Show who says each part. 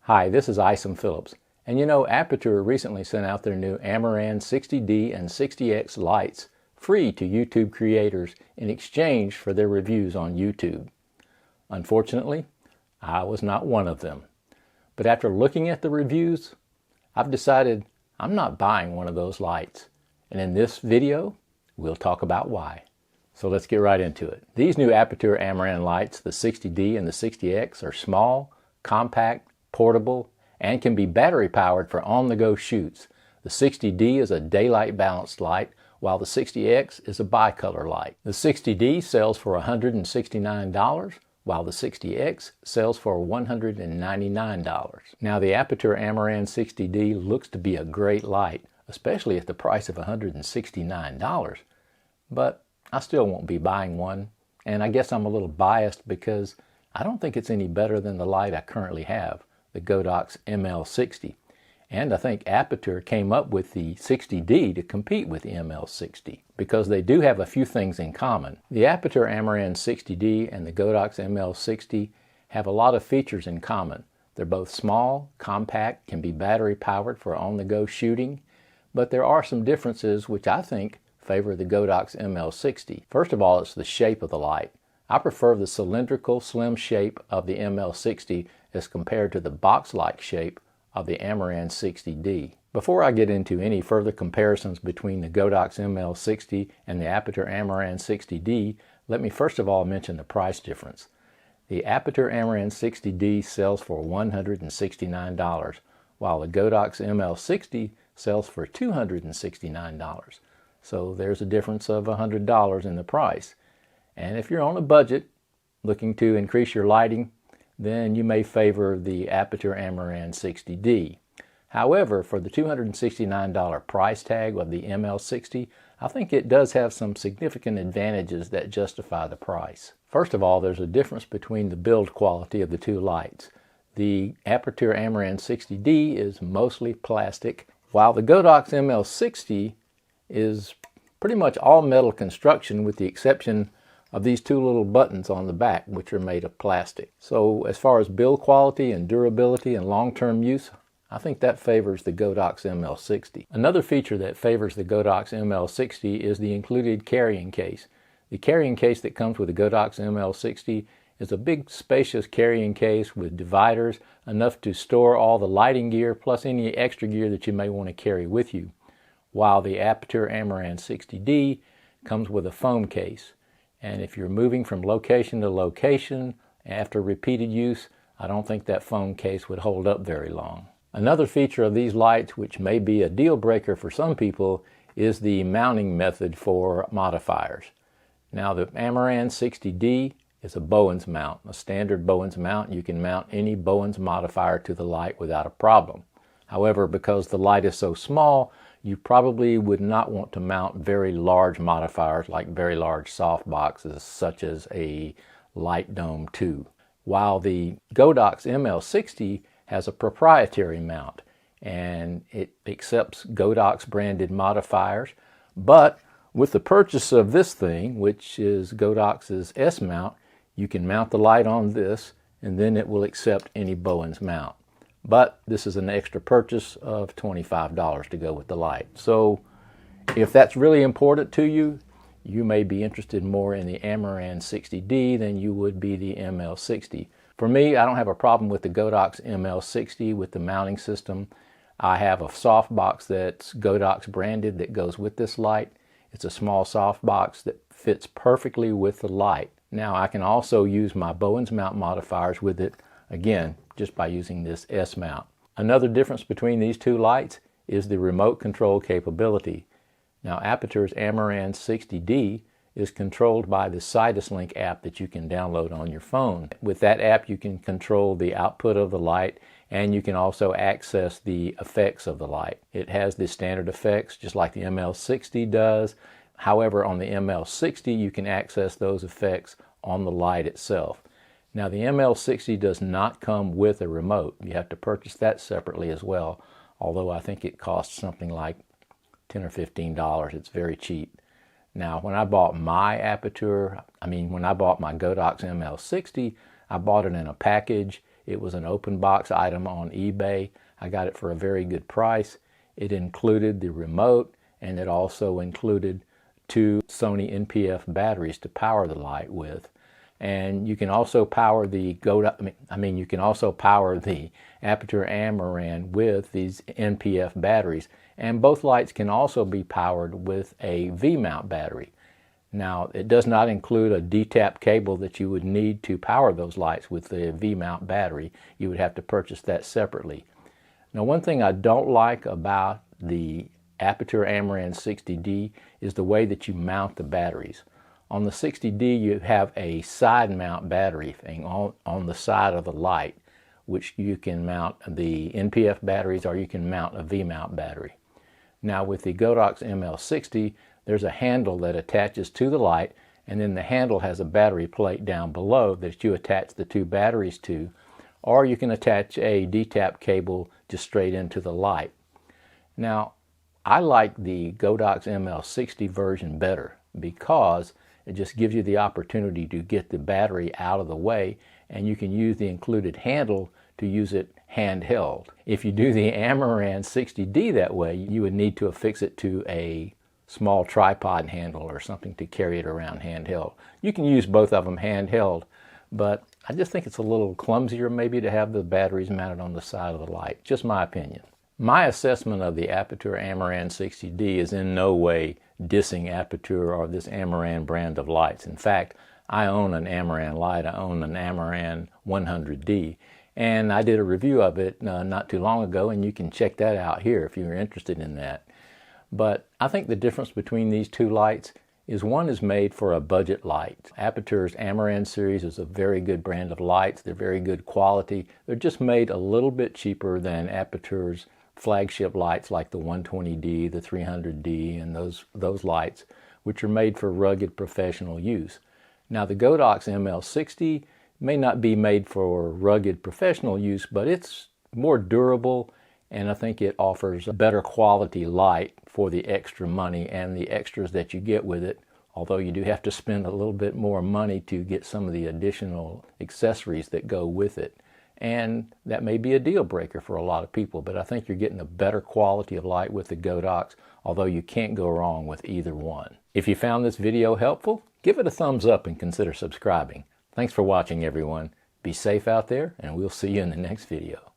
Speaker 1: Hi, this is Isom Phillips. And you know, Aputure recently sent out their new Amaran 60D and 60X lights free to YouTube creators in exchange for their reviews on YouTube. Unfortunately, I was not one of them. But after looking at the reviews, I've decided I'm not buying one of those lights. And in this video, we'll talk about why. So let's get right into it. These new Aputure Amaran lights, the 60D and the 60X, are small, compact, portable, and can be battery powered for on-the-go shoots. The 60D is a daylight balanced light, while the 60X is a bicolor light. The 60D sells for $169, while the 60X sells for $199. Now the Aputure Amaran 60D looks to be a great light, especially at the price of $169, but I still won't be buying one, and I guess I'm a little biased because I don't think it's any better than the light I currently have, the Godox ML60. And I think Aputure came up with the 60D to compete with the ML60 because they do have a few things in common. The Aputure Amaran 60D and the Godox ML60 have a lot of features in common. They're both small, compact, can be battery powered for on-the-go shooting, but there are some differences which I think favor the Godox ML60. First of all, it's the shape of the light. I prefer the cylindrical, slim shape of the ML60 as compared to the box-like shape of the Amaran 60D. Before I get into any further comparisons between the Godox ML60 and the Aputure Amaran 60D, let me first of all mention the price difference. The Aputure Amaran 60D sells for $169, while the Godox ML60 sells for $269. So there's a difference of $100 in the price. And if you're on a budget looking to increase your lighting, then you may favor the Aputure Amaran 60D. However, for the $269 price tag of the ML60, I think it does have some significant advantages that justify the price. First of all, there's a difference between the build quality of the two lights. The Aputure Amaran 60D is mostly plastic, while the Godox ML60 is pretty much all metal construction with the exception of these two little buttons on the back, which are made of plastic. So as far as build quality and durability and long-term use, I think that favors the Godox ML60. Another feature that favors the Godox ML60 is the included carrying case. The carrying case that comes with the Godox ML60 is a big spacious carrying case with dividers, enough to store all the lighting gear plus any extra gear that you may want to carry with you, while the Aputure Amaran 60D comes with a foam case. And if you're moving from location to location after repeated use, I don't think that foam case would hold up very long. Another feature of these lights, which may be a deal breaker for some people, is the mounting method for modifiers. Now the Amaran 60D is a Bowens mount, a standard Bowens mount. You can mount any Bowens modifier to the light without a problem. However, because the light is so small, you probably would not want to mount very large modifiers like very large soft boxes such as a Light Dome 2. While the Godox ML60 has a proprietary mount and it accepts Godox branded modifiers, but with the purchase of this thing, which is Godox's S mount, you can mount the light on this and then it will accept any Bowens mount. But this is an extra purchase of $25 to go with the light. So if that's really important to you, you may be interested more in the Amaran 60D than you would be the ML60. For me, I don't have a problem with the Godox ML60 with the mounting system. I have a soft box that's Godox branded that goes with this light. It's a small soft box that fits perfectly with the light. Now I can also use my Bowens mount modifiers with it, again, just by using this S mount. Another difference between these two lights is the remote control capability. Now Aputure's Amaran 60D is controlled by the Sidus Link app that you can download on your phone. With that app you can control the output of the light and you can also access the effects of the light. It has the standard effects just like the ML60 does. However, on the ML60 you can access those effects on the light itself. Now the ML60 does not come with a remote. You have to purchase that separately as well, although I think it costs something like $10 or $15. It's very cheap. Now when I bought my when I bought my Godox ML60, I bought it in a package. It was an open box item on eBay. I got it for a very good price. It included the remote, and it also included 2 Sony NPF batteries to power the light with. And you can also power the you can also power the Aputure Amaran with these NPF batteries. And both lights can also be powered with a V-mount battery. Now, it does not include a D-tap cable that you would need to power those lights with the V-mount battery. You would have to purchase that separately. Now, one thing I don't like about the Aputure Amaran 60D is the way that you mount the batteries. On the 60D, you have a side mount battery thing on the side of the light, which you can mount the NPF batteries or you can mount a V-mount battery. Now, with the Godox ML60, there's a handle that attaches to the light, and then the handle has a battery plate down below that you attach the 2 batteries to, or you can attach a D-tap cable just straight into the light. Now, I like the Godox ML60 version better because it just gives you the opportunity to get the battery out of the way, and you can use the included handle to use it handheld. If you do the Amaran 60D that way, you would need to affix it to a small tripod handle or something to carry it around handheld. You can use both of them handheld, but I just think it's a little clumsier maybe to have the batteries mounted on the side of the light. Just my opinion. My assessment of the Aputure Amaran 60D is in no way dissing Aputure or this Amaran brand of lights. In fact, I own an Amaran light. I own an Amaran 100D, and I did a review of it not too long ago, and you can check that out here if you're interested in that. But I think the difference between these 2 lights is one is made for a budget light. Aputure's Amaran series is a very good brand of lights. They're very good quality. They're just made a little bit cheaper than Aputure's flagship lights like the 120D, the 300D, and those lights, which are made for rugged professional use. Now, the Godox ML60 may not be made for rugged professional use, but it's more durable, and I think it offers a better quality light for the extra money and the extras that you get with it, although you do have to spend a little bit more money to get some of the additional accessories that go with it. And that may be a deal breaker for a lot of people, but I think you're getting a better quality of light with the Godox, although you can't go wrong with either one. If you found this video helpful, give it a thumbs up and consider subscribing. Thanks for watching, everyone. Be safe out there, and we'll see you in the next video.